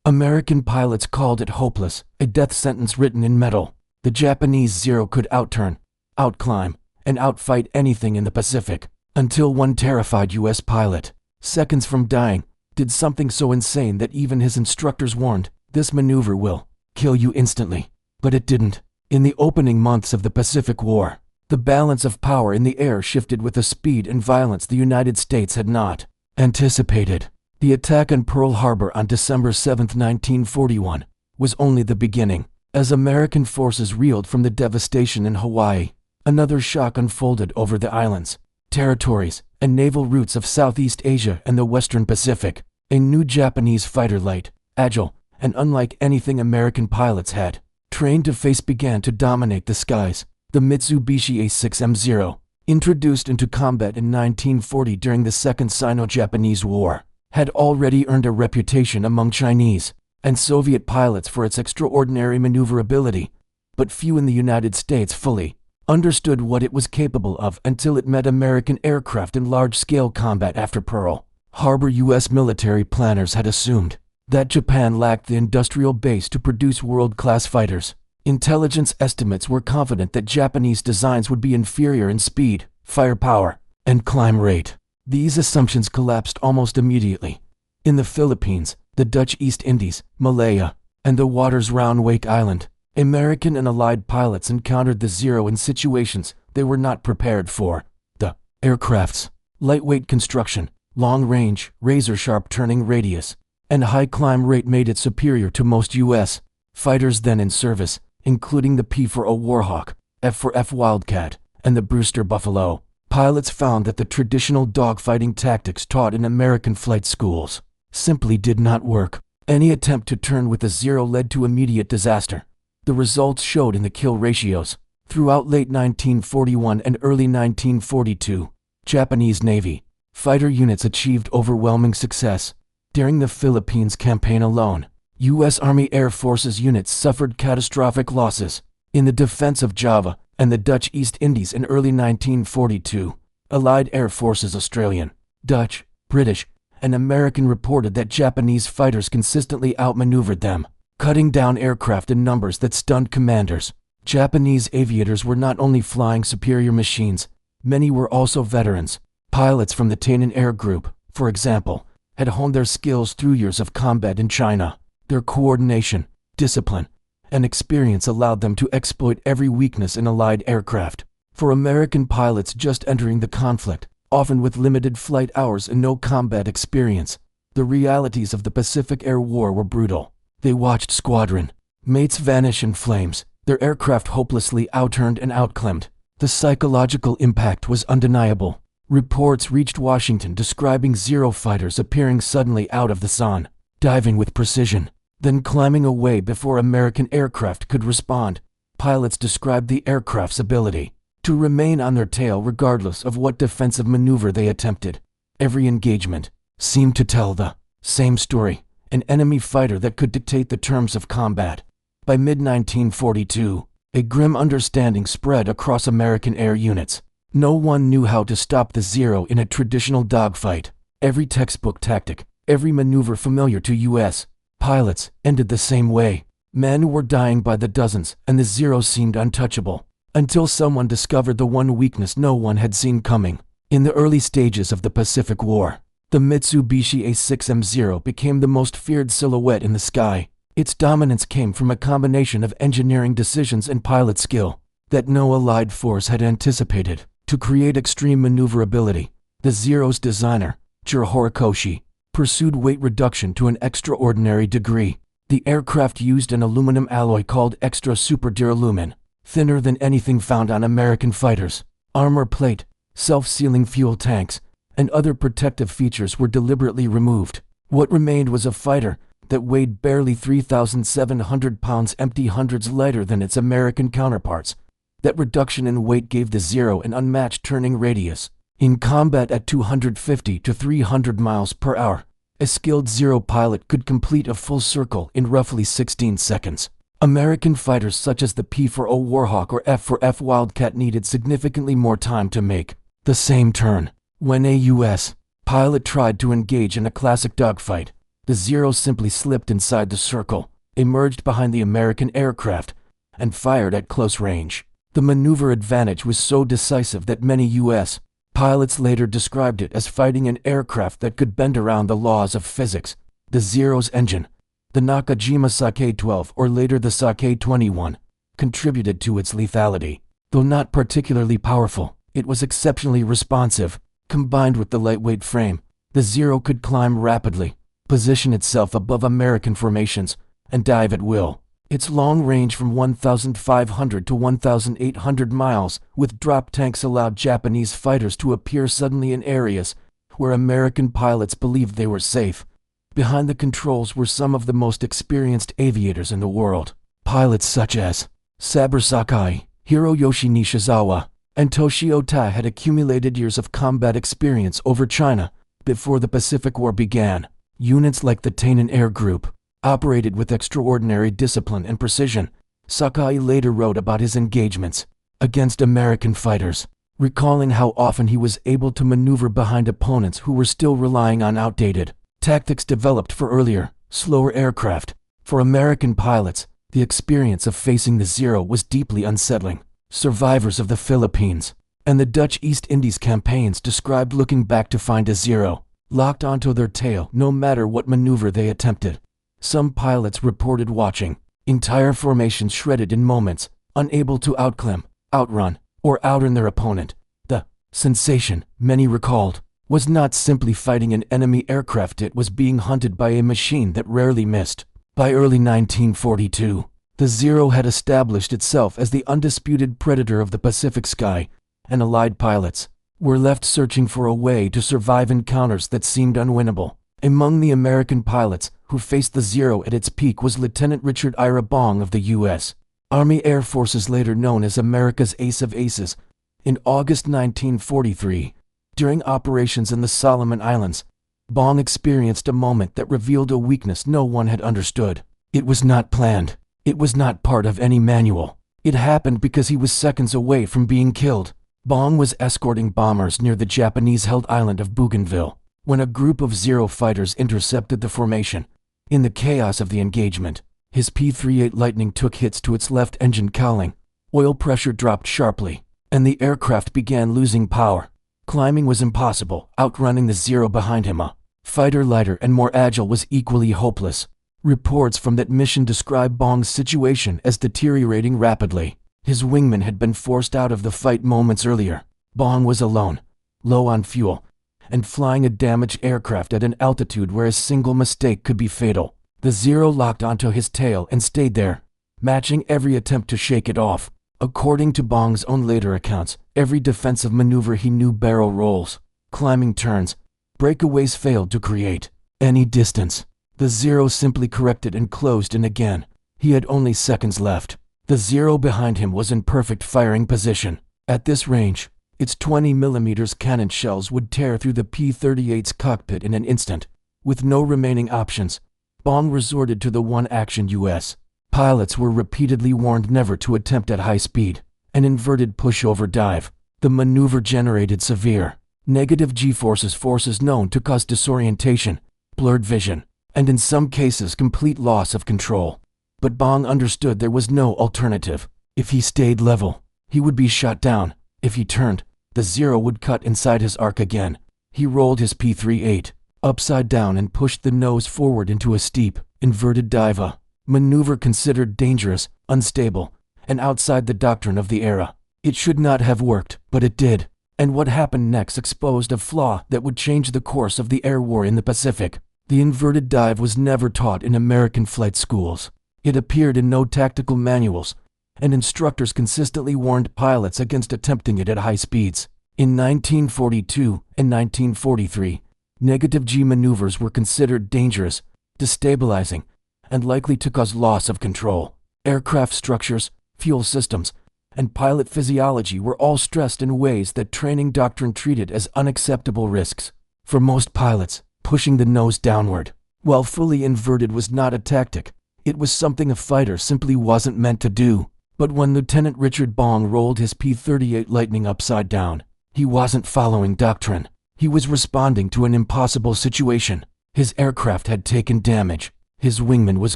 American pilots called it hopeless, a death sentence written in metal. The Japanese Zero could outturn, outclimb, and outfight anything in the Pacific, until one terrified U.S. pilot, seconds from dying, did something so insane that even his instructors warned, "This maneuver will kill you instantly." But it didn't. In the opening months of the Pacific War, the balance of power in the air shifted with a speed and violence the United States had not anticipated. The attack on Pearl Harbor on December 7, 1941, was only the beginning. As American forces reeled from the devastation in Hawaii, another shock unfolded over the islands, territories, and naval routes of Southeast Asia and the Western Pacific. A new Japanese fighter, light, agile, and unlike anything American pilots had trained to face, began to dominate the skies. The Mitsubishi A6M Zero, introduced into combat in 1940 during the Second Sino-Japanese War, had already earned a reputation among Chinese and Soviet pilots for its extraordinary maneuverability, but few in the United States fully understood what it was capable of until it met American aircraft in large-scale combat after Pearl Harbor. U.S. military planners had assumed that Japan lacked the industrial base to produce world-class fighters. Intelligence estimates were confident that Japanese designs would be inferior in speed, firepower, and climb rate. These assumptions collapsed almost immediately. In the Philippines, the Dutch East Indies, Malaya, and the waters round Wake Island, American and Allied pilots encountered the Zero in situations they were not prepared for. The aircraft's lightweight construction, long-range, razor-sharp turning radius, and high climb rate made it superior to most U.S. fighters then in service, including the P-4O Warhawk, F-4F Wildcat, and the Brewster Buffalo. Pilots found that the traditional dogfighting tactics taught in American flight schools simply did not work. Any attempt to turn with a Zero led to immediate disaster. The results showed in the kill ratios. Throughout late 1941 and early 1942, Japanese Navy fighter units achieved overwhelming success. During the Philippines campaign alone, U.S. Army Air Forces units suffered catastrophic losses. In the defense of Java and the Dutch East Indies in early 1942, Allied Air Forces Australian, Dutch, British, and American reported that Japanese fighters consistently outmaneuvered them, cutting down aircraft in numbers that stunned commanders. Japanese aviators were not only flying superior machines, many were also veterans. Pilots from the Tainan Air Group, for example, had honed their skills through years of combat in China. Their coordination, discipline, and experience allowed them to exploit every weakness in Allied aircraft. For American pilots just entering the conflict, often with limited flight hours and no combat experience, the realities of the Pacific Air War were brutal. They watched squadron mates vanish in flames, their aircraft hopelessly outturned and outclimbed. The psychological impact was undeniable. Reports reached Washington describing Zero fighters appearing suddenly out of the sun, diving with precision, then climbing away before American aircraft could respond. Pilots described the aircraft's ability to remain on their tail regardless of what defensive maneuver they attempted. Every engagement seemed to tell the same story, an enemy fighter that could dictate the terms of combat. By mid-1942, a grim understanding spread across American air units. No one knew how to stop the Zero in a traditional dogfight. Every textbook tactic, every maneuver familiar to U.S. pilots, ended the same way. Men were dying by the dozens, and the Zero seemed untouchable, until someone discovered the one weakness no one had seen coming. In the early stages of the Pacific War, the Mitsubishi A6M Zero became the most feared silhouette in the sky. Its dominance came from a combination of engineering decisions and pilot skill that no Allied force had anticipated. To create extreme maneuverability, the Zero's designer, Jiro Horikoshi, pursued weight reduction to an extraordinary degree. The aircraft used an aluminum alloy called extra super duralumin, thinner than anything found on American fighters. Armor plate, self-sealing fuel tanks, and other protective features were deliberately removed. What remained was a fighter that weighed barely 3,700 pounds, empty hundreds lighter than its American counterparts. That reduction in weight gave the Zero an unmatched turning radius. In combat at 250 to 300 miles per hour, a skilled Zero pilot could complete a full circle in roughly 16 seconds. American fighters such as the P-4O Warhawk or F-4F Wildcat needed significantly more time to make the same turn. When a U.S. pilot tried to engage in a classic dogfight, The Zero simply slipped inside the circle, emerged behind the American aircraft, and fired at close range. The maneuver advantage was so decisive that many U.S. pilots later described it as fighting an aircraft that could bend around the laws of physics. The Zero's engine, the Nakajima Sake-12 or later the Sake-21, contributed to its lethality. Though not particularly powerful, it was exceptionally responsive. Combined with the lightweight frame, the Zero could climb rapidly, position itself above American formations, and dive at will. Its long range from 1,500 to 1,800 miles with drop tanks allowed Japanese fighters to appear suddenly in areas where American pilots believed they were safe. Behind the controls were some of the most experienced aviators in the world. Pilots such as Saburo Sakai, Hiroyoshi Nishizawa, and Toshio Tai had accumulated years of combat experience over China before the Pacific War began. Units like the Tainan Air Group operated with extraordinary discipline and precision. Sakai later wrote about his engagements against American fighters, recalling how often he was able to maneuver behind opponents who were still relying on outdated tactics developed for earlier, slower aircraft. For American pilots, the experience of facing the Zero was deeply unsettling. Survivors of the Philippines and the Dutch East Indies campaigns described looking back to find a Zero locked onto their tail no matter what maneuver they attempted. Some pilots reported watching entire formations shredded in moments, unable to outclimb, outrun, or outrun their opponent. The sensation, many recalled, was not simply fighting an enemy aircraft, it was being hunted by a machine that rarely missed. By early 1942, the Zero had established itself as the undisputed predator of the Pacific sky, and Allied pilots were left searching for a way to survive encounters that seemed unwinnable. Among the American pilots who faced the Zero at its peak was Lieutenant Richard Bong of the U.S. Army Air Forces, later known as America's Ace of Aces. In August 1943, during operations in the Solomon Islands, Bong experienced a moment that revealed a weakness no one had understood. It was not planned. It was not part of any manual. It happened because he was seconds away from being killed. Bong was escorting bombers near the Japanese-held island of Bougainville when a group of Zero fighters intercepted the formation. In the chaos of the engagement, his P-38 Lightning took hits to its left engine cowling. Oil pressure dropped sharply, and the aircraft began losing power. Climbing was impossible. Outrunning the Zero behind him, a fighter lighter and more agile, was equally hopeless. Reports from that mission describe Bong's situation as deteriorating rapidly. His wingman had been forced out of the fight moments earlier. Bong was alone, low on fuel, and flying a damaged aircraft at an altitude where a single mistake could be fatal. The Zero locked onto his tail and stayed there, matching every attempt to shake it off. According to Bong's own later accounts, every defensive maneuver he knew, barrel rolls, climbing turns, breakaways, failed to create any distance. The Zero simply corrected and closed in again. He had only seconds left. The Zero behind him was in perfect firing position. At this range, its 20mm cannon shells would tear through the P-38's cockpit in an instant. With no remaining options, Bong resorted to the one action U.S. pilots were repeatedly warned never to attempt at high speed, an inverted pushover dive. The maneuver generated severe negative G-forces known to cause disorientation, blurred vision, and in some cases complete loss of control. But Bong understood there was no alternative. If he stayed level, he would be shot down. If he turned, the Zero would cut inside his arc again. He rolled his P-38 upside down and pushed the nose forward into a steep, inverted dive, a maneuver considered dangerous, unstable, and outside the doctrine of the era. It should not have worked, but it did. And what happened next exposed a flaw that would change the course of the air war in the Pacific. The inverted dive was never taught in American flight schools. It appeared in no tactical manuals, and instructors consistently warned pilots against attempting it at high speeds. In 1942 and 1943, negative G maneuvers were considered dangerous, destabilizing, and likely to cause loss of control. Aircraft structures, fuel systems, and pilot physiology were all stressed in ways that training doctrine treated as unacceptable risks. For most pilots, pushing the nose downward, while fully inverted, was not a tactic. It was something a fighter simply wasn't meant to do. But when Lieutenant Richard Bong rolled his P-38 Lightning upside down, he wasn't following doctrine. He was responding to an impossible situation. His aircraft had taken damage, his wingman was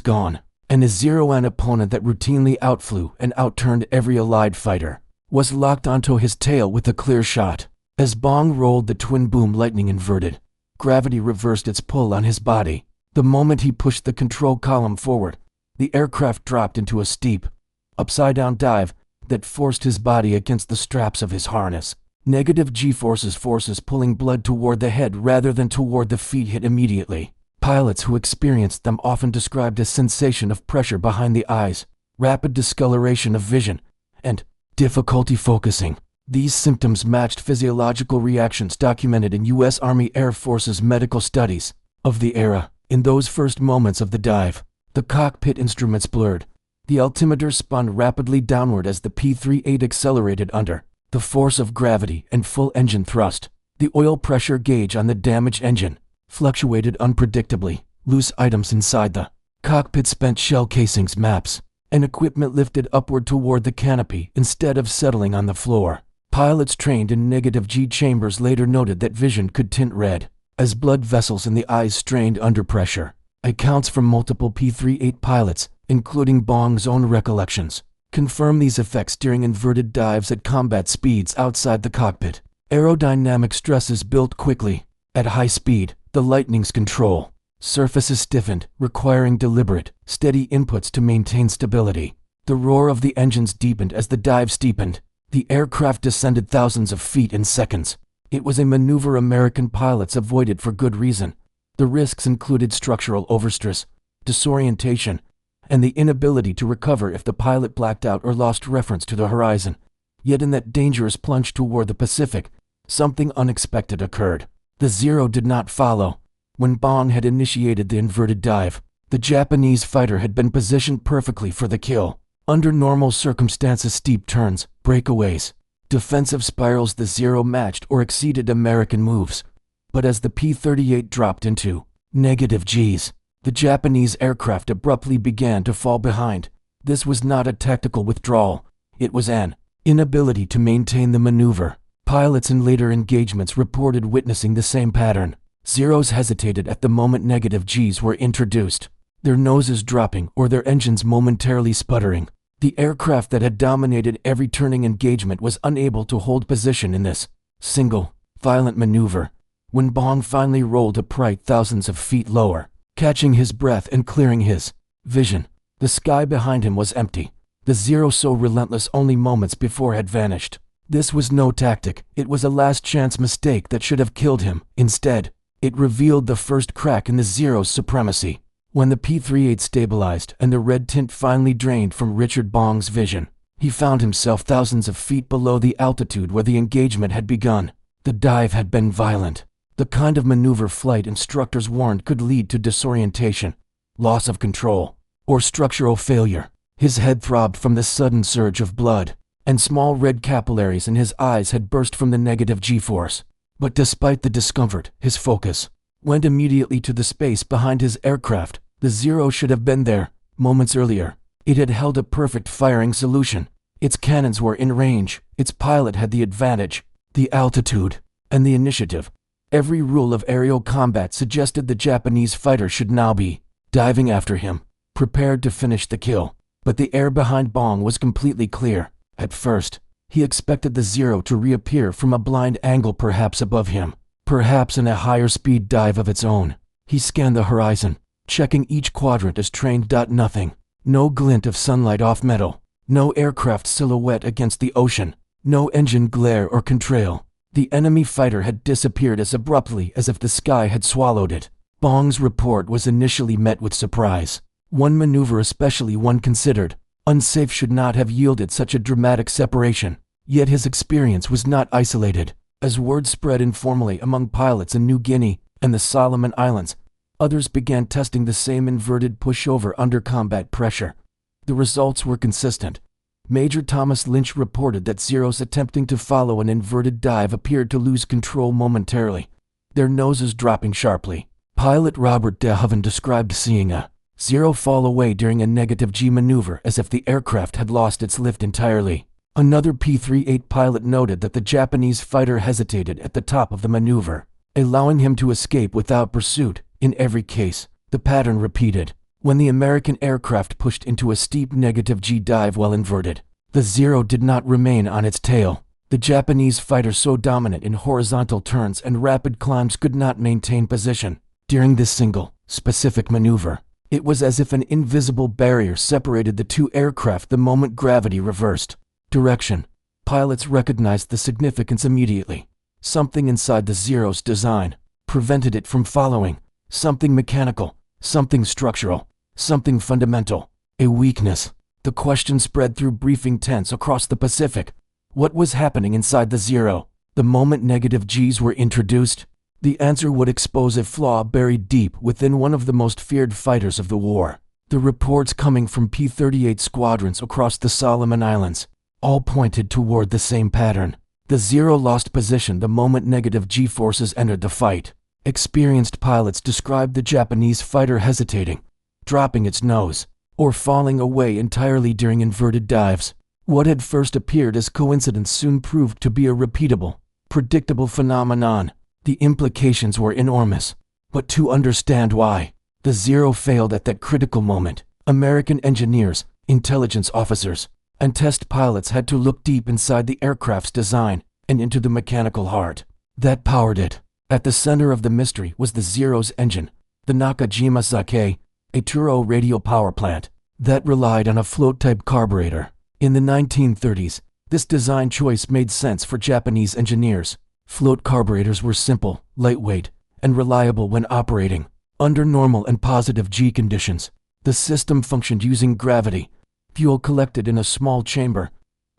gone, and his Zero, an opponent that routinely outflew and outturned every allied fighter, was locked onto his tail with a clear shot. As Bong rolled the twin boom lightning inverted, gravity reversed its pull on his body. The moment he pushed the control column forward, the aircraft dropped into a steep, upside-down dive that forced his body against the straps of his harness. Negative G-forces pulling blood toward the head rather than toward the feet hit immediately. Pilots who experienced them often described a sensation of pressure behind the eyes, rapid discoloration of vision, and difficulty focusing. These symptoms matched physiological reactions documented in U.S. Army Air Force's medical studies of the era. In those first moments of the dive, the cockpit instruments blurred. The altimeter spun rapidly downward as the P-38 accelerated under the force of gravity and full engine thrust. The oil pressure gauge on the damaged engine fluctuated unpredictably. Loose items inside the cockpit, spent shell casings, maps, and equipment lifted upward toward the canopy instead of settling on the floor. Pilots trained in negative G chambers later noted that vision could tint red as blood vessels in the eyes strained under pressure. Accounts from multiple P-38 pilots, including Bong's own recollections, confirm these effects during inverted dives at combat speeds outside the cockpit. Aerodynamic stresses built quickly. At high speed, the lightning's control surfaces stiffened, requiring deliberate, steady inputs to maintain stability. The roar of the engines deepened as the dive steepened. The aircraft descended thousands of feet in seconds. It was a maneuver American pilots avoided for good reason. The risks included structural overstress, disorientation, and the inability to recover if the pilot blacked out or lost reference to the horizon. Yet in that dangerous plunge toward the Pacific, something unexpected occurred. The Zero did not follow. When Bong had initiated the inverted dive, the Japanese fighter had been positioned perfectly for the kill. Under normal circumstances, steep turns, breakaways, defensive spirals, the Zero matched or exceeded American moves. But as the P-38 dropped into negative Gs, the Japanese aircraft abruptly began to fall behind. This was not a tactical withdrawal. It was an inability to maintain the maneuver. Pilots in later engagements reported witnessing the same pattern. Zeros hesitated at the moment negative Gs were introduced, their noses dropping or their engines momentarily sputtering. The aircraft that had dominated every turning engagement was unable to hold position in this single, violent maneuver. When Bong finally rolled upright thousands of feet lower, catching his breath and clearing his vision, the sky behind him was empty. The Zero, so relentless only moments before, had vanished. This was no tactic. It was a last-chance mistake that should have killed him. Instead, it revealed the first crack in the Zero's supremacy. When the P-38 stabilized and the red tint finally drained from Richard Bong's vision, he found himself thousands of feet below the altitude where the engagement had begun. The dive had been violent. The kind of maneuver flight instructors warned could lead to disorientation, loss of control, or structural failure. His head throbbed from the sudden surge of blood, and small red capillaries in his eyes had burst from the negative G-force. But despite the discomfort, his focus went immediately to the space behind his aircraft. The Zero should have been there moments earlier. It had held a perfect firing solution. Its cannons were in range. Its pilot had the advantage, the altitude, and the initiative. Every rule of aerial combat suggested the Japanese fighter should now be diving after him, prepared to finish the kill. But the air behind Bong was completely clear. At first, he expected the Zero to reappear from a blind angle, perhaps above him, perhaps in a higher speed dive of its own. He scanned the horizon, checking each quadrant as trained. Nothing. No glint of sunlight off metal. No aircraft silhouette against the ocean. No engine glare or contrail. The enemy fighter had disappeared as abruptly as if the sky had swallowed it. Bong's report was initially met with surprise. One maneuver, especially one considered unsafe, should not have yielded such a dramatic separation. Yet his experience was not isolated. As word spread informally among pilots in New Guinea and the Solomon Islands, others began testing the same inverted pushover under combat pressure. The results were consistent. Major Thomas Lynch reported that Zeros attempting to follow an inverted dive appeared to lose control momentarily, their noses dropping sharply. Pilot Robert de Hoven described seeing a Zero fall away during a negative G maneuver as if the aircraft had lost its lift entirely. Another P-38 pilot noted that the Japanese fighter hesitated at the top of the maneuver, allowing him to escape without pursuit. In every case, the pattern repeated. When the American aircraft pushed into a steep -G dive while inverted, the Zero did not remain on its tail. The Japanese fighter, so dominant in horizontal turns and rapid climbs, could not maintain position. During this single, specific maneuver, it was as if an invisible barrier separated the two aircraft the moment gravity reversed direction. Pilots recognized the significance immediately. Something inside the Zero's design prevented it from following. Something mechanical, something structural, something fundamental. A weakness. The question spread through briefing tents across the Pacific. What was happening inside the Zero? The moment -Gs were introduced, the answer would expose a flaw buried deep within one of the most feared fighters of the war. The reports coming from P-38 squadrons across the Solomon Islands all pointed toward the same pattern. The Zero lost position the moment -G forces entered the fight. Experienced pilots described the Japanese fighter hesitating, dropping its nose, or falling away entirely during inverted dives. What had first appeared as coincidence soon proved to be a repeatable, predictable phenomenon. The implications were enormous. But to understand why the Zero failed at that critical moment, American engineers, intelligence officers, and test pilots had to look deep inside the aircraft's design and into the mechanical heart that powered it. At the center of the mystery was the Zero's engine, the Nakajima Sake, a Turo radial power plant that relied on a float-type carburetor. In the 1930s, this design choice made sense for Japanese engineers. Float carburetors were simple, lightweight, and reliable when operating under normal and positive G conditions. The system functioned using gravity, fuel collected in a small chamber,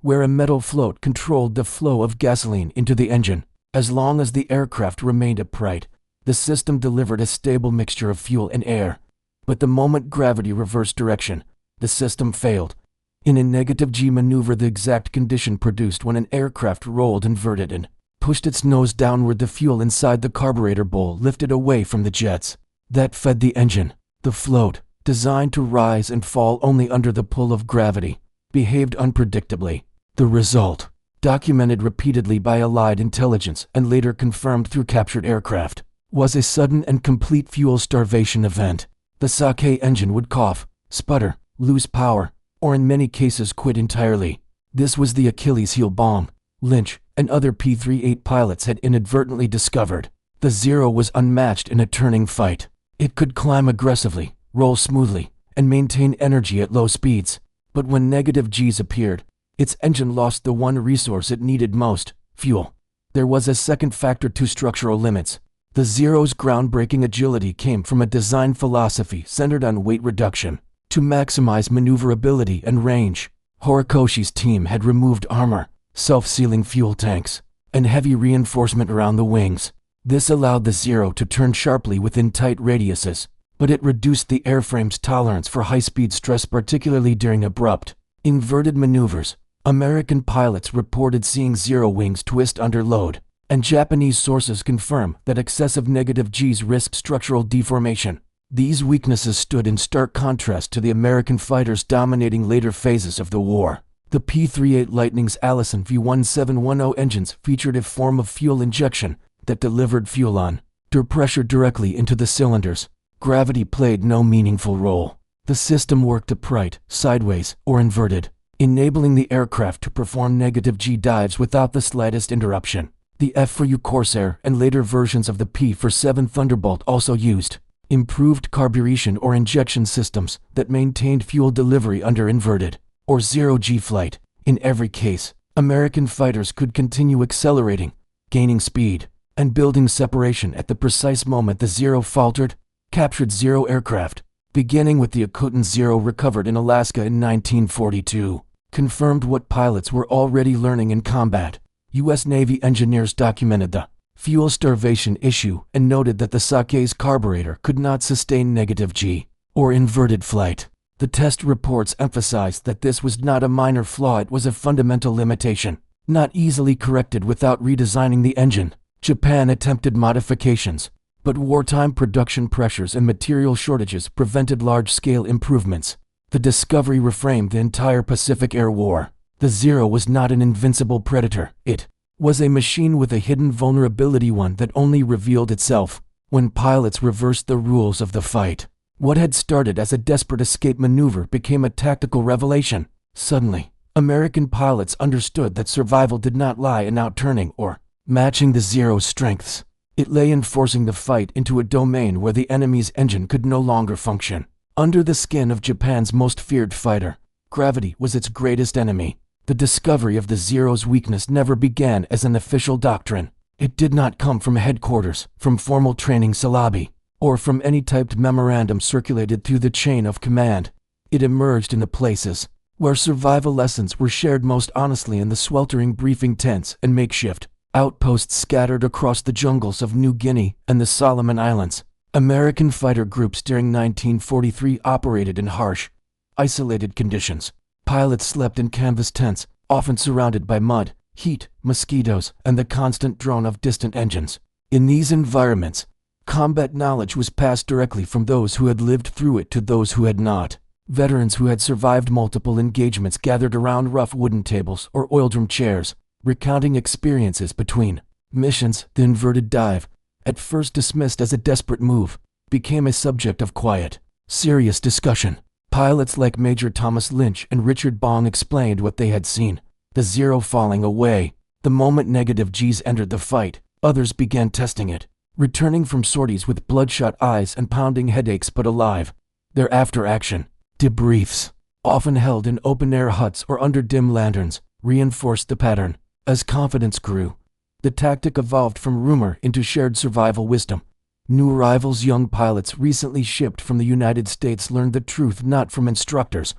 where a metal float controlled the flow of gasoline into the engine. As long as the aircraft remained upright, the system delivered a stable mixture of fuel and air. But the moment gravity reversed direction, the system failed. In a -G maneuver, the exact condition produced when an aircraft rolled inverted and pushed its nose downward, the fuel inside the carburetor bowl lifted away from the jets that fed the engine. The float, designed to rise and fall only under the pull of gravity, behaved unpredictably. The result, documented repeatedly by Allied intelligence and later confirmed through captured aircraft, was a sudden and complete fuel starvation event. The Sake engine would cough, sputter, lose power, or in many cases quit entirely. This was the Achilles heel Bong, Lynch, and other P-38 pilots had inadvertently discovered. The Zero was unmatched in a turning fight. It could climb aggressively, roll smoothly, and maintain energy at low speeds. But when -Gs appeared, its engine lost the one resource it needed most, fuel. There was a second factor to structural limits. The Zero's groundbreaking agility came from a design philosophy centered on weight reduction. To maximize maneuverability and range, Horikoshi's team had removed armor, self-sealing fuel tanks, and heavy reinforcement around the wings. This allowed the Zero to turn sharply within tight radiuses, but it reduced the airframe's tolerance for high-speed stress, particularly during abrupt, inverted maneuvers. American pilots reported seeing Zero wings twist under load, and Japanese sources confirm that excessive -Gs risked structural deformation. These weaknesses stood in stark contrast to the American fighters dominating later phases of the war. The P-38 Lightning's Allison V1710 engines featured a form of fuel injection that delivered fuel under pressure directly into the cylinders. Gravity played no meaningful role. The system worked upright, sideways, or inverted, enabling the aircraft to perform -G dives without the slightest interruption. The F-4U Corsair and later versions of the P-47 Thunderbolt also used improved carburation or injection systems that maintained fuel delivery under inverted or zero-G flight. In every case, American fighters could continue accelerating, gaining speed, and building separation at the precise moment the Zero faltered. Captured Zero aircraft, beginning with the Akutan Zero recovered in Alaska in 1942, confirmed what pilots were already learning in combat. U.S. Navy engineers documented the fuel starvation issue and noted that the Sake's carburetor could not sustain -G or inverted flight. The test reports emphasized that this was not a minor flaw, it was a fundamental limitation, not easily corrected without redesigning the engine. Japan attempted modifications, but wartime production pressures and material shortages prevented large-scale improvements. The discovery reframed the entire Pacific Air War. The Zero was not an invincible predator, it was a machine with a hidden vulnerability, one that only revealed itself when pilots reversed the rules of the fight. What had started as a desperate escape maneuver became a tactical revelation. Suddenly, American pilots understood that survival did not lie in outturning or matching the Zero's strengths. It lay in forcing the fight into a domain where the enemy's engine could no longer function. Under the skin of Japan's most feared fighter, gravity was its greatest enemy. The discovery of the Zero's weakness never began as an official doctrine. It did not come from headquarters, from formal training syllabi, or from any typed memorandum circulated through the chain of command. It emerged in the places where survival lessons were shared most honestly, in the sweltering briefing tents and makeshift outposts scattered across the jungles of New Guinea and the Solomon Islands. American fighter groups during 1943 operated in harsh, isolated conditions. Pilots slept in canvas tents, often surrounded by mud, heat, mosquitoes, and the constant drone of distant engines. In these environments, combat knowledge was passed directly from those who had lived through it to those who had not. Veterans who had survived multiple engagements gathered around rough wooden tables or oil-drum chairs, recounting experiences between missions. The inverted dive, at first dismissed as a desperate move, became a subject of quiet, serious discussion. Pilots like Major Thomas Lynch and Richard Bong explained what they had seen: the Zero falling away. The moment negative Gs entered the fight, others began testing it, returning from sorties with bloodshot eyes and pounding headaches but alive. Their after-action debriefs, often held in open-air huts or under dim lanterns, reinforced the pattern. As confidence grew, the tactic evolved from rumor into shared survival wisdom. New arrivals, young pilots recently shipped from the United States, learned the truth not from instructors,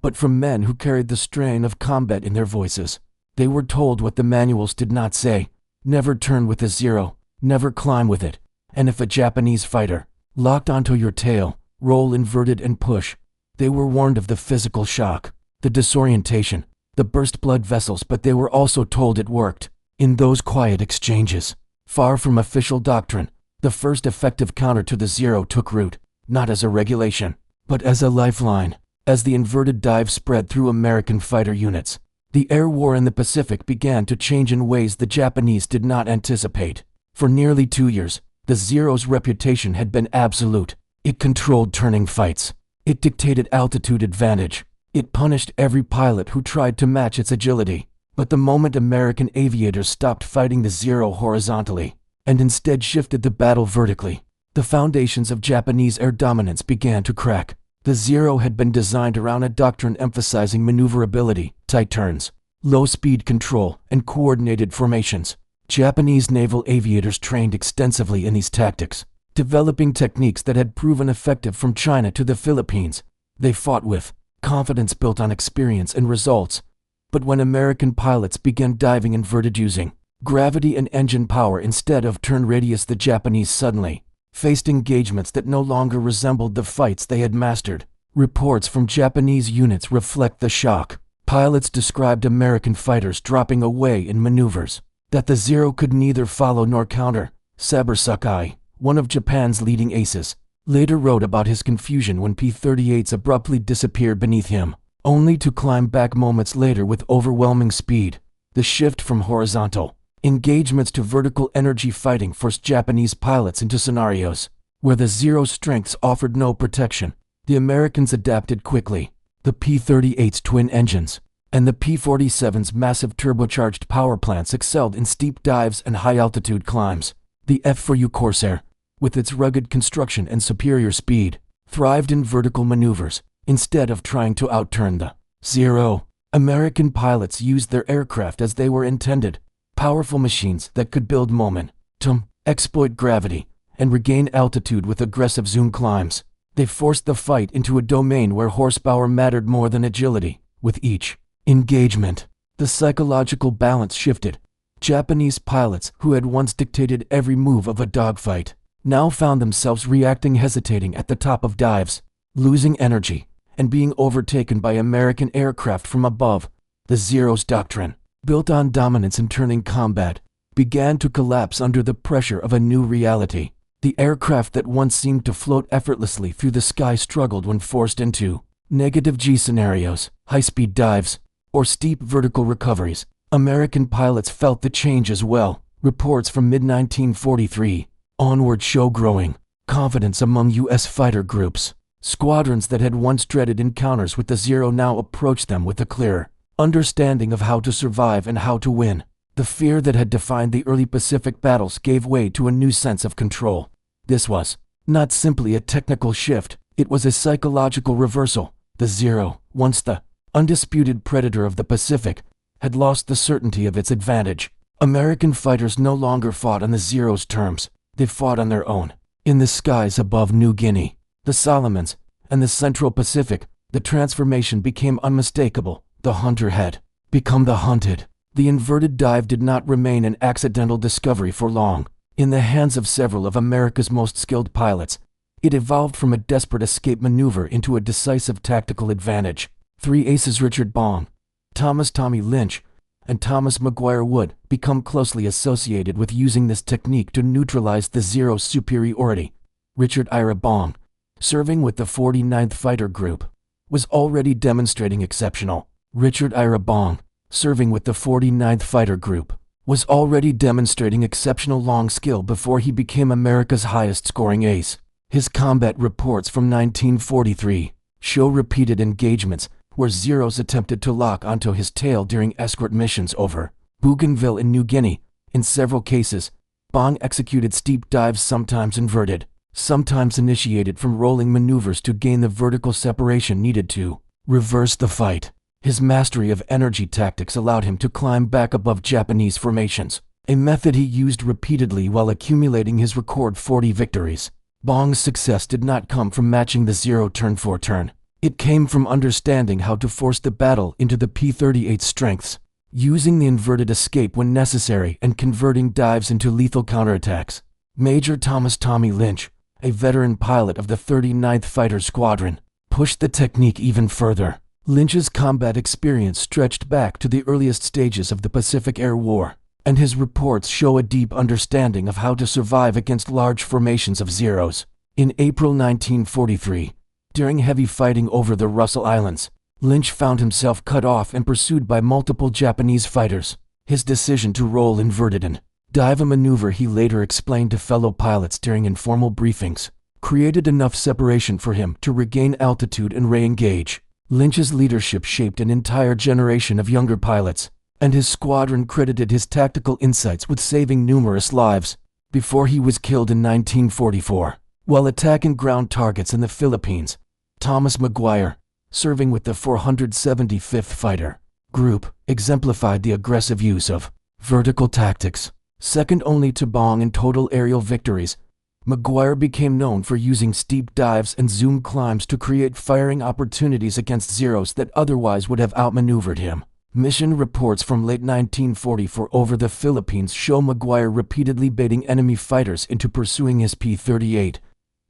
but from men who carried the strain of combat in their voices. They were told what the manuals did not say: never turn with a Zero, never climb with it, and if a Japanese fighter locked onto your tail, roll inverted and push. They were warned of the physical shock, the disorientation, the burst blood vessels, but they were also told it worked. In those quiet exchanges, far from official doctrine, the first effective counter to the Zero took root, not as a regulation, but as a lifeline. As the inverted dive spread through American fighter units, the air war in the Pacific began to change in ways the Japanese did not anticipate. For nearly 2 years, the Zero's reputation had been absolute. It controlled turning fights. It dictated altitude advantage. It punished every pilot who tried to match its agility. But the moment American aviators stopped fighting the Zero horizontally and instead shifted the battle vertically, the foundations of Japanese air dominance began to crack. The Zero had been designed around a doctrine emphasizing maneuverability, tight turns, low-speed control, and coordinated formations. Japanese naval aviators trained extensively in these tactics, developing techniques that had proven effective from China to the Philippines. They fought with confidence built on experience and results. But when American pilots began diving inverted using gravity and engine power instead of turn radius, the Japanese suddenly faced engagements that no longer resembled the fights they had mastered. Reports from Japanese units reflect the shock. Pilots described American fighters dropping away in maneuvers that the Zero could neither follow nor counter. Saber Sakai, one of Japan's leading aces, later wrote about his confusion when P-38s abruptly disappeared beneath him, only to climb back moments later with overwhelming speed. The shift from horizontal engagements to vertical energy fighting forced Japanese pilots into scenarios where the Zero's strengths offered no protection. The Americans adapted quickly. The P-38's twin engines and the P-47's massive turbocharged power plants excelled in steep dives and high-altitude climbs. The F-4U Corsair, with its rugged construction and superior speed, thrived in vertical maneuvers. Instead of trying to outturn the Zero, American pilots used their aircraft as they were intended: powerful machines that could build momentum, exploit gravity, and regain altitude with aggressive zoom climbs. They forced the fight into a domain where horsepower mattered more than agility. With each engagement, the psychological balance shifted. Japanese pilots, who had once dictated every move of a dogfight, now found themselves reacting, hesitating at the top of dives, losing energy, and being overtaken by American aircraft from above. The Zero's doctrine, built on dominance in turning combat, began to collapse under the pressure of a new reality. The aircraft that once seemed to float effortlessly through the sky struggled when forced into negative G scenarios, high-speed dives, or steep vertical recoveries. American pilots felt the change as well. Reports from mid-1943 Onward show growing confidence among U.S. fighter groups. Squadrons that had once dreaded encounters with the Zero now approached them with a clearer understanding of how to survive and how to win. The fear that had defined the early Pacific battles gave way to a new sense of control. This was not simply a technical shift, it was a psychological reversal. The Zero, once the undisputed predator of the Pacific, had lost the certainty of its advantage. American fighters no longer fought on the Zero's terms, they fought on their own. In the skies above New Guinea, the Solomons, and the Central Pacific, the transformation became unmistakable. The hunter had become the hunted. The inverted dive did not remain an accidental discovery for long. In the hands of several of America's most skilled pilots, it evolved from a desperate escape maneuver into a decisive tactical advantage. Three aces, Richard Bong, Thomas "Tommy" Lynch, and Thomas McGuire, would become closely associated with using this technique to neutralize the Zero's superiority. Richard Bong, serving with the 49th Fighter Group, was already demonstrating exceptional. Richard Bong, serving with the 49th Fighter Group, was already demonstrating exceptional long skill before he became America's highest-scoring ace. His combat reports from 1943 show repeated engagements where Zeros attempted to lock onto his tail during escort missions over Bougainville in New Guinea. In several cases, Bong executed steep dives, sometimes inverted, sometimes initiated from rolling maneuvers to gain the vertical separation needed to reverse the fight. His mastery of energy tactics allowed him to climb back above Japanese formations, a method he used repeatedly while accumulating his record 40 victories. Bong's success did not come from matching the Zero turn for turn. It came from understanding how to force the battle into the P-38's strengths, using the inverted escape when necessary and converting dives into lethal counterattacks. Major Thomas "Tommy" Lynch, a veteran pilot of the 39th Fighter Squadron, pushed the technique even further. Lynch's combat experience stretched back to the earliest stages of the Pacific Air War, and his reports show a deep understanding of how to survive against large formations of Zeros. In April 1943, during heavy fighting over the Russell Islands, Lynch found himself cut off and pursued by multiple Japanese fighters. His decision to roll inverted and dive, a maneuver he later explained to fellow pilots during informal briefings, created enough separation for him to regain altitude and re-engage. Lynch's leadership shaped an entire generation of younger pilots, and his squadron credited his tactical insights with saving numerous lives. Before he was killed in 1944, while attacking ground targets in the Philippines, Thomas McGuire, serving with the 475th Fighter Group, exemplified the aggressive use of vertical tactics. Second only to Bong in total aerial victories, McGuire became known for using steep dives and zoom climbs to create firing opportunities against Zeros that otherwise would have outmaneuvered him. Mission reports from late 1944 over the Philippines show McGuire repeatedly baiting enemy fighters into pursuing his P-38,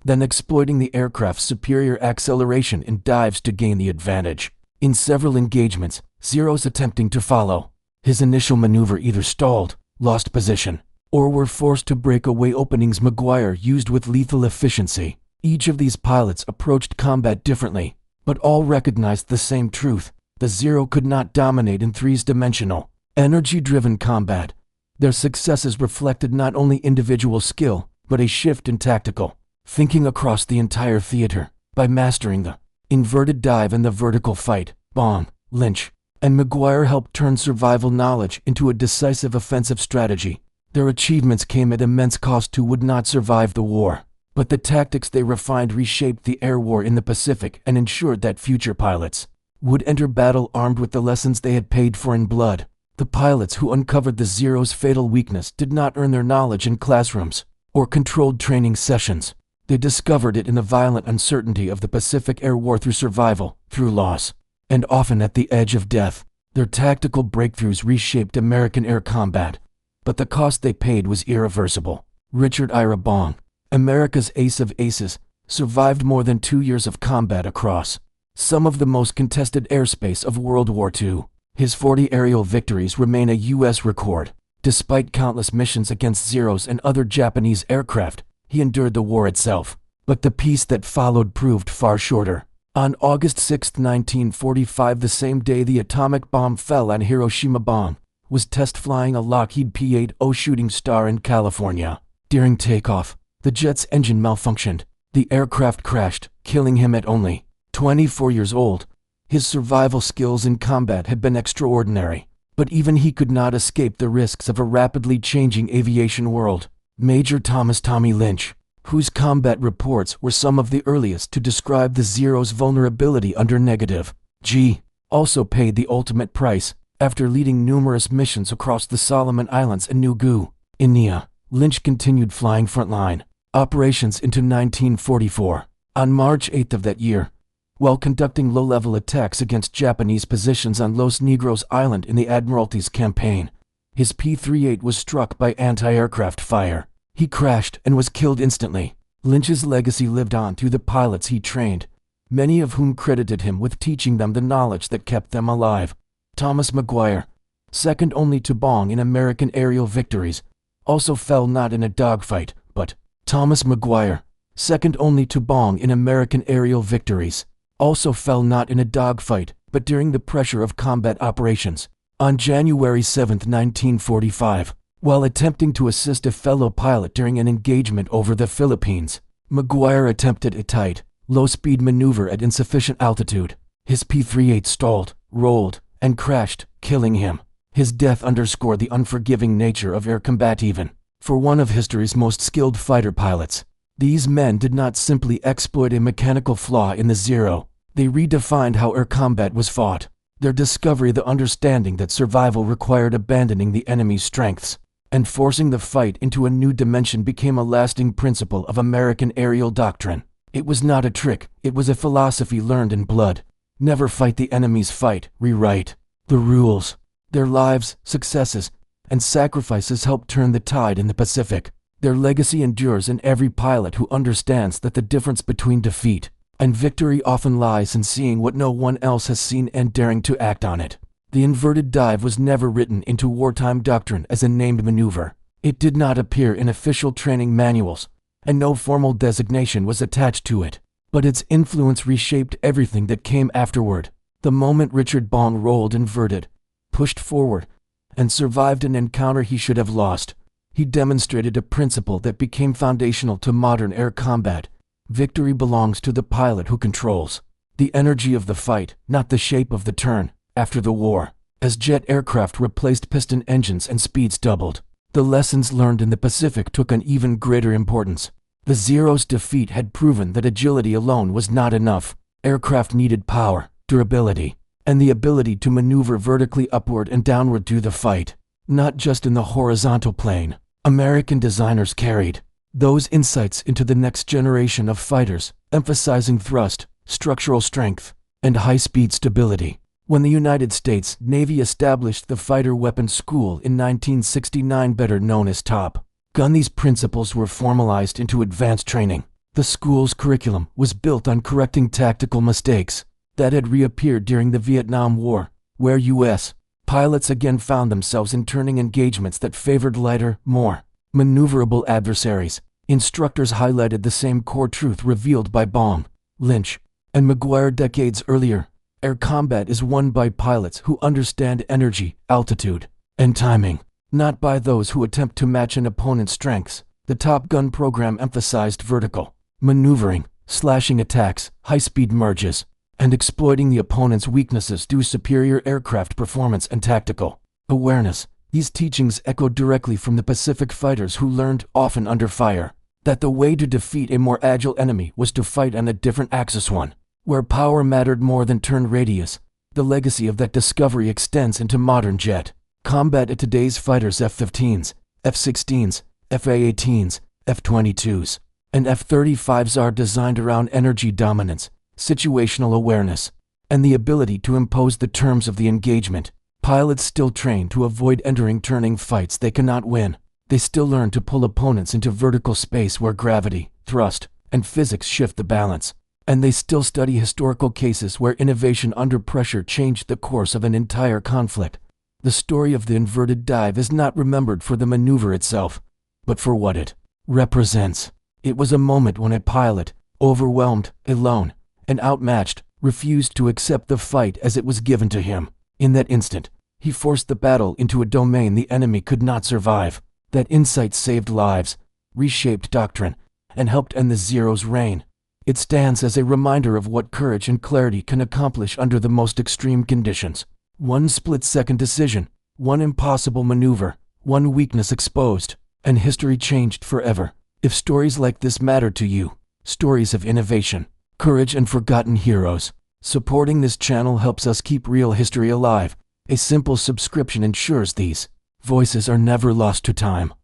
then exploiting the aircraft's superior acceleration in dives to gain the advantage. In several engagements, Zeros attempting to follow his initial maneuver either stalled, lost position, or were forced to break away openings McGuire used with lethal efficiency. Each of these pilots approached combat differently, but all recognized the same truth: the Zero could not dominate in three-dimensional, energy-driven combat. Their successes reflected not only individual skill, but a shift in tactical thinking across the entire theater. By mastering the inverted dive and the vertical fight, Bong, Lynch, and McGuire helped turn survival knowledge into a decisive offensive strategy. Their achievements came at immense cost to would not survive the war, but the tactics they refined reshaped the air war in the Pacific and ensured that future pilots would enter battle armed with the lessons they had paid for in blood. The pilots who uncovered the Zero's fatal weakness did not earn their knowledge in classrooms or controlled training sessions. They discovered it in the violent uncertainty of the Pacific Air War, through survival, through loss, and often at the edge of death. Their tactical breakthroughs reshaped American air combat, but the cost they paid was irreversible. Richard Bong, America's ace of aces, survived more than 2 years of combat across some of the most contested airspace of World War II. His 40 aerial victories remain a U.S. record. Despite countless missions against Zeros and other Japanese aircraft, he endured the war itself. But the peace that followed proved far shorter. On August 6, 1945, the same day the atomic bomb fell on Hiroshima, Bong was test flying a Lockheed P-80 Shooting Star in California. During takeoff, the jet's engine malfunctioned. The aircraft crashed, killing him at only 24 years old. His survival skills in combat had been extraordinary, but even he could not escape the risks of a rapidly changing aviation world. Major Thomas "Tommy" Lynch, whose combat reports were some of the earliest to describe the Zero's vulnerability under negative G, also paid the ultimate price. After leading numerous missions across the Solomon Islands and New Guinea, Lynch continued flying frontline operations into 1944. On March 8 of that year, while conducting low-level attacks against Japanese positions on Los Negros Island in the Admiralty's campaign, his P-38 was struck by anti-aircraft fire. He crashed and was killed instantly. Lynch's legacy lived on through the pilots he trained, many of whom credited him with teaching them the knowledge that kept them alive. Thomas McGuire, second only to Bong in American aerial victories, also fell not in a dogfight, but Thomas McGuire, second only to Bong in American aerial victories, also fell not in a dogfight, but during the pressure of combat operations. On January 7, 1945, while attempting to assist a fellow pilot during an engagement over the Philippines, McGuire attempted a tight, low-speed maneuver at insufficient altitude. His P-38 stalled, rolled, and crashed, killing him. His death underscored the unforgiving nature of air combat even for one of history's most skilled fighter pilots. These men did not simply exploit a mechanical flaw in the Zero, they redefined how air combat was fought. Their discovery, the understanding that survival required abandoning the enemy's strengths and forcing the fight into a new dimension, became a lasting principle of American aerial doctrine. It was not a trick, it was a philosophy learned in blood. Never fight the enemy's fight, rewrite the rules. Their lives, successes, and sacrifices helped turn the tide in the Pacific. Their legacy endures in every pilot who understands that the difference between defeat and victory often lies in seeing what no one else has seen and daring to act on it. The inverted dive was never written into wartime doctrine as a named maneuver. It did not appear in official training manuals, and no formal designation was attached to it. But its influence reshaped everything that came afterward. The moment Richard Bong rolled inverted, pushed forward, and survived an encounter he should have lost, he demonstrated a principle that became foundational to modern air combat. Victory belongs to the pilot who controls the energy of the fight, not the shape of the turn. After the war, as jet aircraft replaced piston engines and speeds doubled, the lessons learned in the Pacific took an even greater importance. The Zero's defeat had proven that agility alone was not enough. Aircraft needed power, durability, and the ability to maneuver vertically upward and downward through the fight, not just in the horizontal plane. American designers carried those insights into the next generation of fighters, emphasizing thrust, structural strength, and high-speed stability. When the United States Navy established the Fighter Weapons School in 1969, better known as Top Gun, these principles were formalized into advanced training. The school's curriculum was built on correcting tactical mistakes that had reappeared during the Vietnam War, where U.S. pilots again found themselves in turning engagements that favored lighter, more maneuverable adversaries. Instructors highlighted the same core truth revealed by Bong, Lynch, and McGuire decades earlier. Air combat is won by pilots who understand energy, altitude, and timing, not by those who attempt to match an opponent's strengths. The Top Gun program emphasized vertical maneuvering, slashing attacks, high-speed merges, and exploiting the opponent's weaknesses through superior aircraft performance and tactical awareness. These teachings echoed directly from the Pacific fighters who learned, often under fire, that the way to defeat a more agile enemy was to fight on a different axis, one where power mattered more than turn radius. The legacy of that discovery extends into modern jet combat at today's fighters. F-15s, F-16s, F-A-18s, F-22s, and F-35s are designed around energy dominance, situational awareness, and the ability to impose the terms of the engagement. Pilots still train to avoid entering turning fights they cannot win. They still learn to pull opponents into vertical space where gravity, thrust, and physics shift the balance. And they still study historical cases where innovation under pressure changed the course of an entire conflict. The story of the inverted dive is not remembered for the maneuver itself, but for what it represents. It was a moment when a pilot, overwhelmed, alone, and outmatched, refused to accept the fight as it was given to him. In that instant, he forced the battle into a domain the enemy could not survive. That insight saved lives, reshaped Doctrine, and helped end the Zero's reign. It stands as a reminder of what courage and clarity can accomplish under the most extreme conditions. One split-second decision, one impossible maneuver, one weakness exposed, and history changed forever. If stories like this matter to you, stories of innovation, courage, and forgotten heroes, supporting this channel helps us keep real history alive. A simple subscription ensures these voices are never lost to time.